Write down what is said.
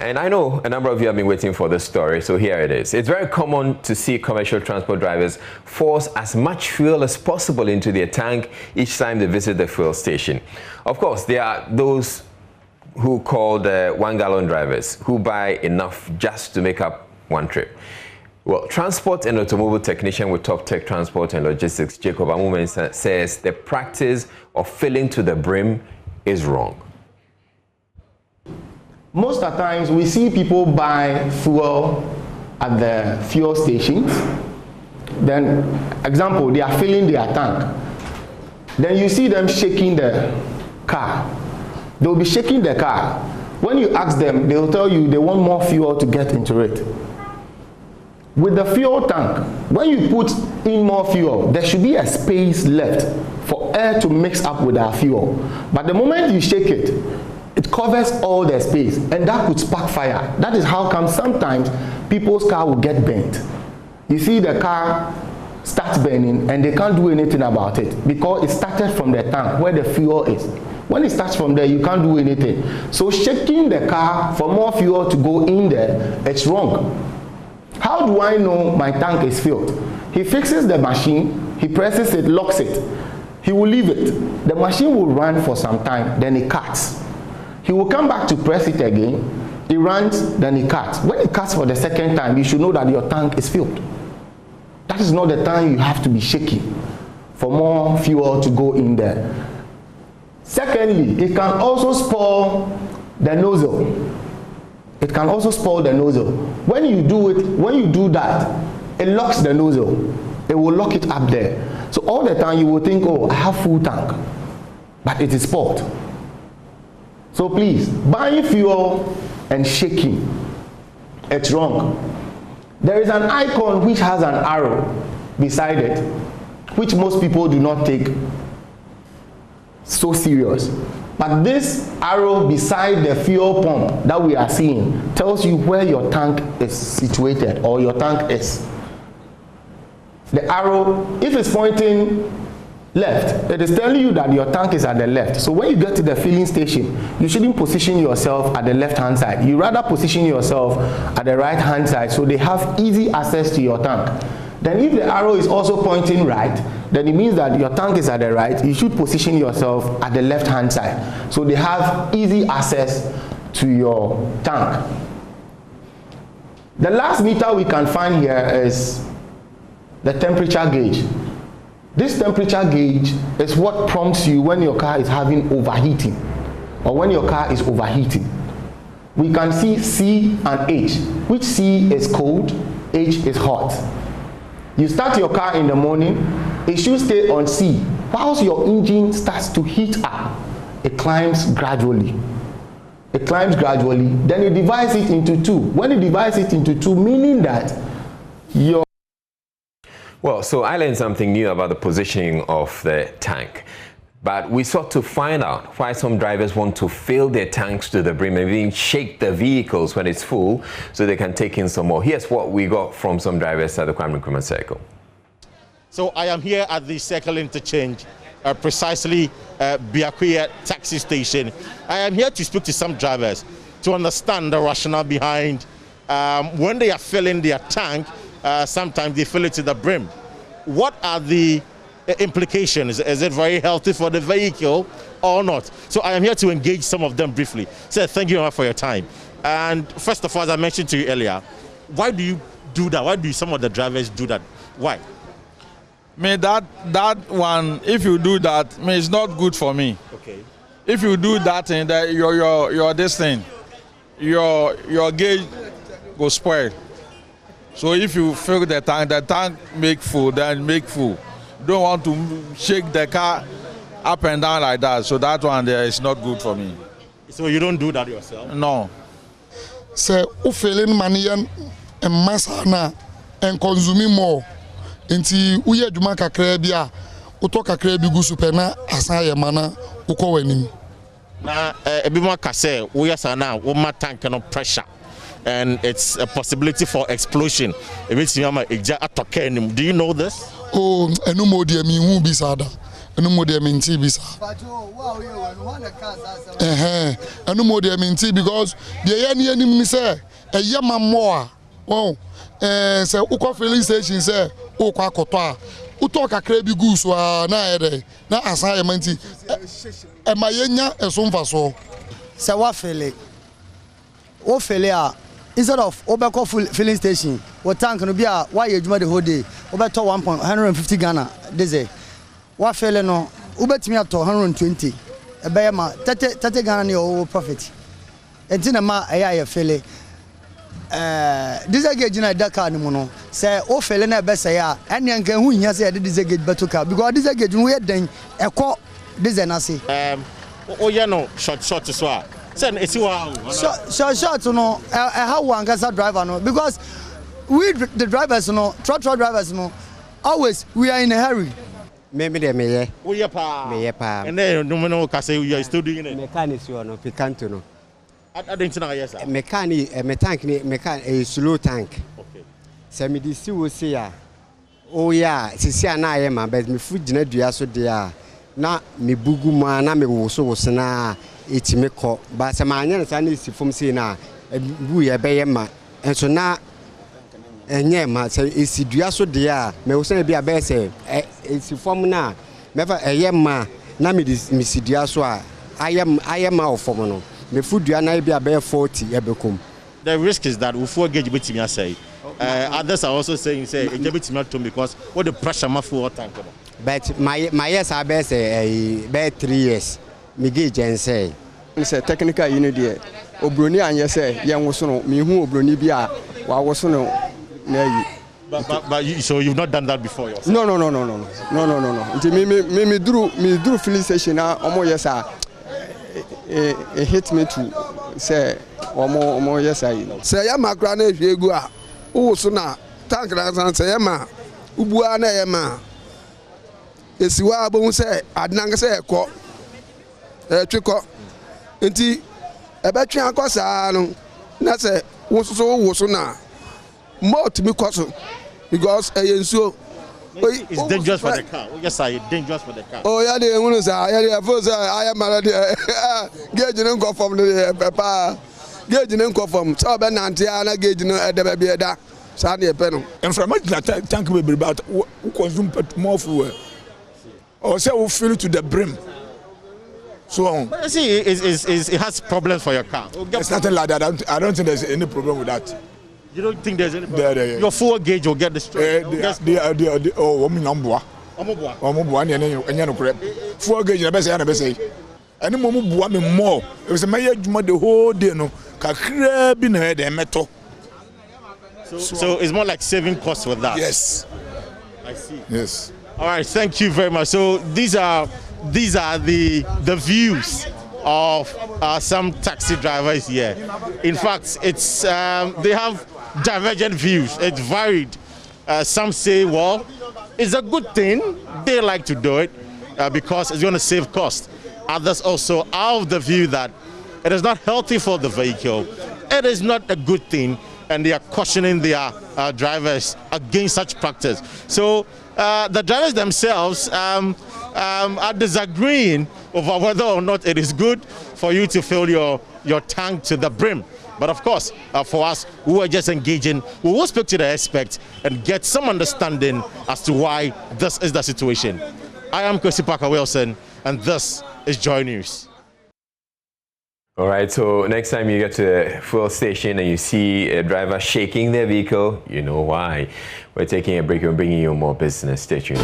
And I know a number of you have been waiting for this story, so here it is. It's very common to see commercial transport drivers force as much fuel as possible into their tank each time they visit the fuel station. Of course, there are those who call the 1 gallon drivers who buy enough just to make up one trip. Well, transport and automobile technician with Top Tech Transport and Logistics, Jacob Amumen, says the practice of filling to the brim is wrong. Most of the times we see people buy fuel at the fuel stations. Then, example, they are filling their tank. Then you see them shaking the car. They'll be shaking the car. When you ask them, they'll tell you they want more fuel to get into it. With the fuel tank, when you put in more fuel, there should be a space left for air to mix up with our fuel. But the moment you shake it, it covers all the space, and that could spark fire. That is how come sometimes people's car will get burnt. You see the car starts burning and they can't do anything about it because it started from the tank where the fuel is. When it starts from there, you can't do anything. So shaking the car for more fuel to go in there, it's wrong. How do I know my tank is filled? He fixes the machine, he presses it, locks it. He will leave it. The machine will run for some time, then it cuts. He will come back to press it again. He runs, then he cuts. When he cuts for the second time, you should know that your tank is filled. That is not the time you have to be shaking for more fuel to go in there. Secondly, it can also spoil the nozzle. It can also spoil the nozzle. When you do that, it locks the nozzle. It will lock it up there. So all the time you will think, oh, I have full tank, but it is spoiled. So please, buying fuel and shaking, it's wrong. There is an icon which has an arrow beside it, which most people do not take so serious. But this arrow beside the fuel pump that we are seeing tells you where your tank is situated or your tank is. The arrow, if it's pointing left, it is telling you that your tank is at the left. So when you get to the filling station, you shouldn't position yourself at the left hand side. You rather position yourself at the right hand side so they have easy access to your tank. Then if the arrow is also pointing right, then it means that your tank is at the right. You should position yourself at the left hand side so they have easy access to your tank. The last meter we can find here is the temperature gauge. This temperature gauge is what prompts you when your car is having overheating or when your car is overheating. We can see C and H, which C is cold, H is hot. You start your car in the morning, it should stay on C. Whilst your engine starts to heat up, it climbs gradually. It climbs gradually, then it divides it into two. When it divides it into two, meaning that your... Well, so I learned something new about the positioning of the tank. But we sought to find out why some drivers want to fill their tanks to the brim and even shake the vehicles when it's full so they can take in some more. Here's what we got from some drivers at the Kwame Nkrumah Circle. So I am here at the Circle Interchange, precisely Biakuya taxi station. I am here to speak to some drivers to understand the rationale behind when they are filling their tank, sometimes they fill it to the brim. What are the implications? Is it very healthy for the vehicle or not? So I am here to engage some of them briefly. So thank you very much for your time. And first of all, as I mentioned to you earlier, why do you do that? Why do some of the drivers do that? Why? That one, if you do that, it's not good for me. Okay. If you do that thing, your this thing, your gauge will spoil. So if you fill the tank make full, then make full. Don't want to shake the car up and down like that. So that one there is not good for me. So you don't do that yourself? No. So you feeling money and masana and consuming more. Inti uye juma kakre bia uto kakre bi gu super na asan ye mana uko wanim. Na ebi mo kase uye sana wo ma tank no pressure and it's a possibility for explosion. Do you know this? Oh, enu mo de mi hu bi sada. enu mo de menti bisa enu mo de menti because the ye ni say eye ma mo a oh say ukọ filling station say ukọ akoto a uto kakra bi gu so na ere na asan ye menti e ma yenya eso mfaso say wa fele o fele a instead of obeko filling station what tank no bia why you the whole day obeto 150 Ghana diesel wa fele no ubetimi ato 120 ebe ma 30 Ghana ne o profit entina ma eya fele diesel gauge na Dakar ni mu no say o fele na ebe say a ene nka hu hia say de diesel gauge beto car because diesel gauge no ye den ekọ diesel na say o ye no short so a say esi wa short no how one gasa driver no because we the drivers no truck drivers no always we are in a hurry. Maybe they may we pa and then no can say you are still doing it mechanics you no picanto no I don't know yes sir mechanic a slow tank okay say me this we say ya oh yeah sisi na aye ma but me fu gina dua so dia na me bugu ma na me wo so na etime ko ba se ma anya na sa na esi fom sei na bu ye be ye ma enso na enye ma se esi dua so dia me wo se bia be se esi fom na me fa eye ma na me si dua so a aye ma ofom no me fu dua na bia be 40 e bekom. The risk is that before gauge betimi say others are also saying say e betimi to because what the pressure ma full tank. But my years are be say be 3 years me gauge and say technical unit there obroni anye say yen wo so no me hu obroni bi a wa wo so no na yi but so you've not done that before yourself? No nti me duru filling station na omo yes it hit me to say omo yes say ya makra na ehwe egu a wo so na tank na san say ya ma ubua na ya ma esiwa abon say adnan say ekọ twekọ nti ebetwe akosa no na say wo so na mouth mi koso because yensuo it's dangerous for the car. Yes sir, it's dangerous for the car. Oh yeah, dey hunu sa ya dey for say I am mara dey gauge no go from the papa gauge no go from so be nante na gauge no edebe bi eda sa na epe no inflammatory tank be about who consume more fuel or say we fill to the brim. So but you see it has problems for your car. It's nothing like that. I don't think there's any problem with that. You don't think there's any problem? Your fuel gauge will get destroyed. Fuel gauge na be say any momu bua me more. It was a mayor juma the whole day no kakra bi na de meto. So it's more like saving costs with that. Yes. I see. Yes. All right, thank you very much. So these are the views of some taxi drivers here. In fact, it's they have divergent views. It's varied. Some say, well, it's a good thing. They like to do it because it's going to save cost. Others also are of the view that it is not healthy for the vehicle. It is not a good thing, and they are cautioning their drivers against such practice. So the drivers themselves are disagreeing over whether or not it is good for you to fill your tank to the brim. But of course, for us who are just engaging, we will speak to the experts and get some understanding as to why this is the situation. I am Kwesi Parker Wilson, and this is Joy News. All right, so next time you get to a fuel station and you see a driver shaking their vehicle, you know why. We're taking a break and bringing you more business. Stay tuned.